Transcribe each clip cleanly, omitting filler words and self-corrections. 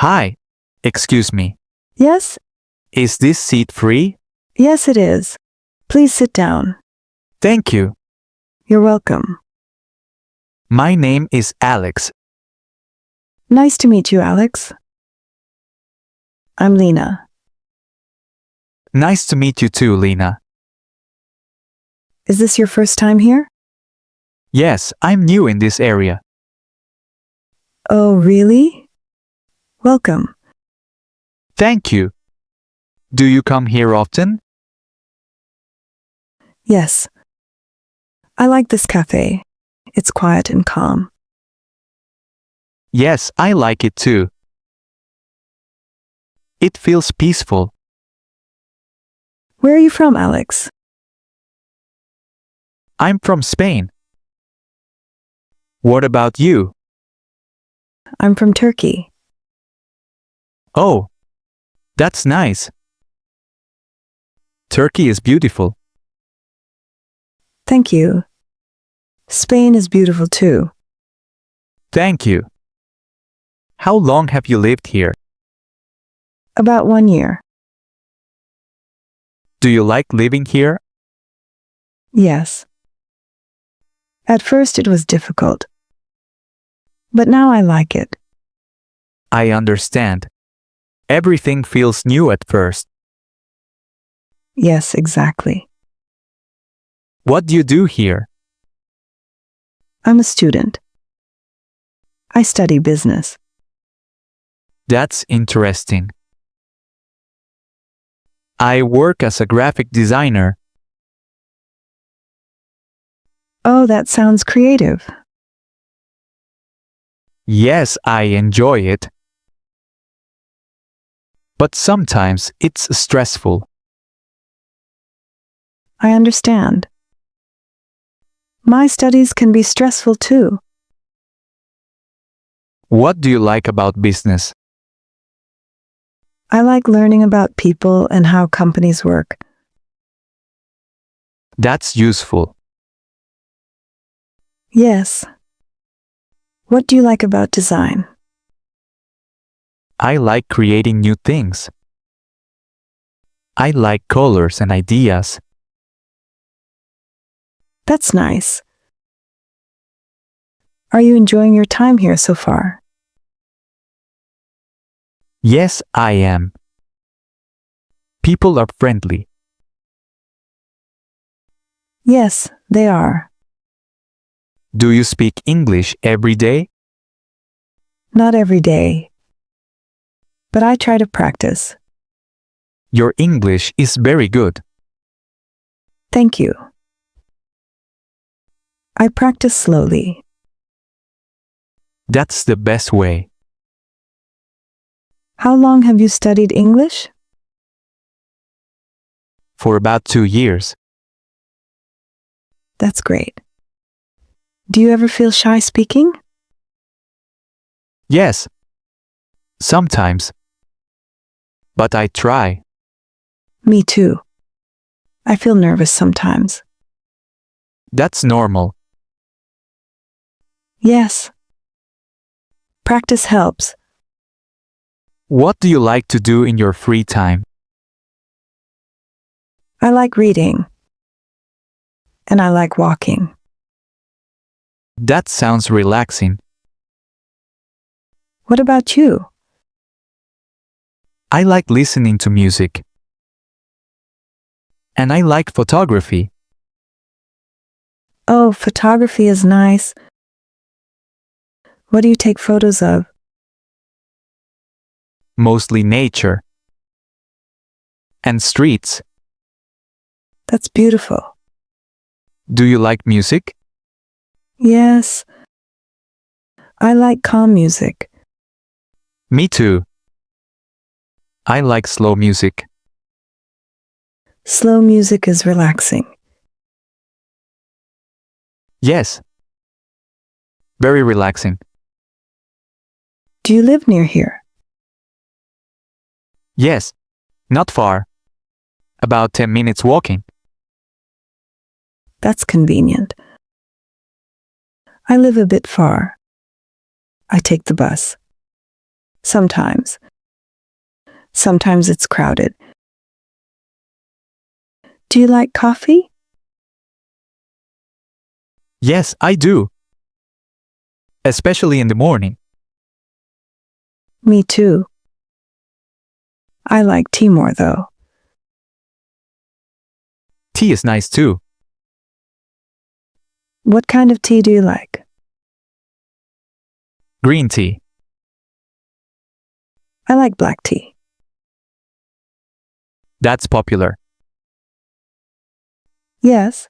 Hi. Excuse me. Yes? Is this seat free? Yes, it is. Please sit down. Thank you. You're welcome. My name is Alex. Nice to meet you, Alex. I'm Lena. Nice to meet you too, Lena. Is this your first time here? Yes, I'm new in this area. Oh, really? Welcome. Thank you. Do you come here often? Yes. I like this cafe. It's quiet and calm. Yes, I like it too. It feels peaceful. Where are you from, Alex? I'm from Spain. What about you? I'm from Turkey. Oh, that's nice. Turkey is beautiful. Thank you. Spain is beautiful too. Thank you. How long have you lived here? About 1 year. Do you like living here? Yes. At first it was difficult. But now I like it. I understand. Everything feels new at first. Yes, exactly. What do you do here? I'm a student. I study business. That's interesting. I work as a graphic designer. Oh, that sounds creative. Yes, I enjoy it. But sometimes it's stressful. I understand. My studies can be stressful too. What do you like about business? I like learning about people and how companies work. That's useful. Yes. What do you like about design? I like creating new things. I like colors and ideas. That's nice. Are you enjoying your time here so far? Yes, I am. People are friendly. Yes, they are. Do you speak English every day? Not every day. But I try to practice. Your English is very good. Thank you. I practice slowly. That's the best way. How long have you studied English? For about 2 years. That's great. Do you ever feel shy speaking? Yes. Sometimes. But I try. Me too. I feel nervous sometimes. That's normal. Yes. Practice helps. What do you like to do in your free time? I like reading. And I like walking. That sounds relaxing. What about you? I like listening to music. And I like photography. Oh, photography is nice. What do you take photos of? Mostly nature. And streets. That's beautiful. Do you like music? Yes. I like calm music. Me too. I like slow music. Slow music is relaxing. Yes. Very relaxing. Do you live near here? Yes. Not far. About 10 minutes walking. That's convenient. I live a bit far. I take the bus. Sometimes. Sometimes it's crowded. Do you like coffee? Yes, I do. Especially in the morning. Me too. I like tea more though. Tea is nice too. What kind of tea do you like? Green tea. I like black tea. That's popular. Yes.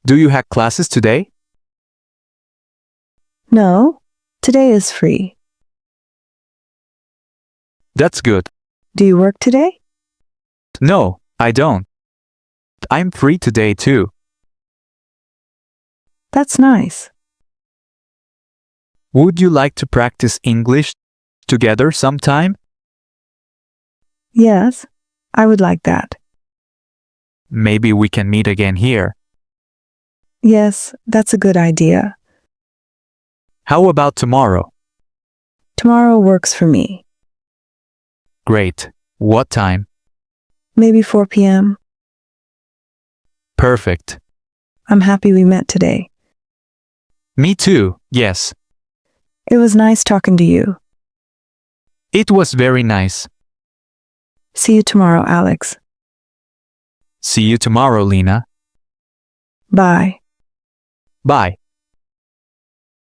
Do you have classes today? No. Today is free. That's good. Do you work today? No, I don't. I'm free today too. That's nice. Would you like to practice English together sometime? Yes. I would like that. Maybe we can meet again here. Yes, that's a good idea. How about tomorrow? Tomorrow works for me. Great. What time? Maybe 4 p.m. Perfect. I'm happy we met today. Me too, yes. It was nice talking to you. It was very nice. See you tomorrow, Alex. See you tomorrow, Lena. Bye. Bye.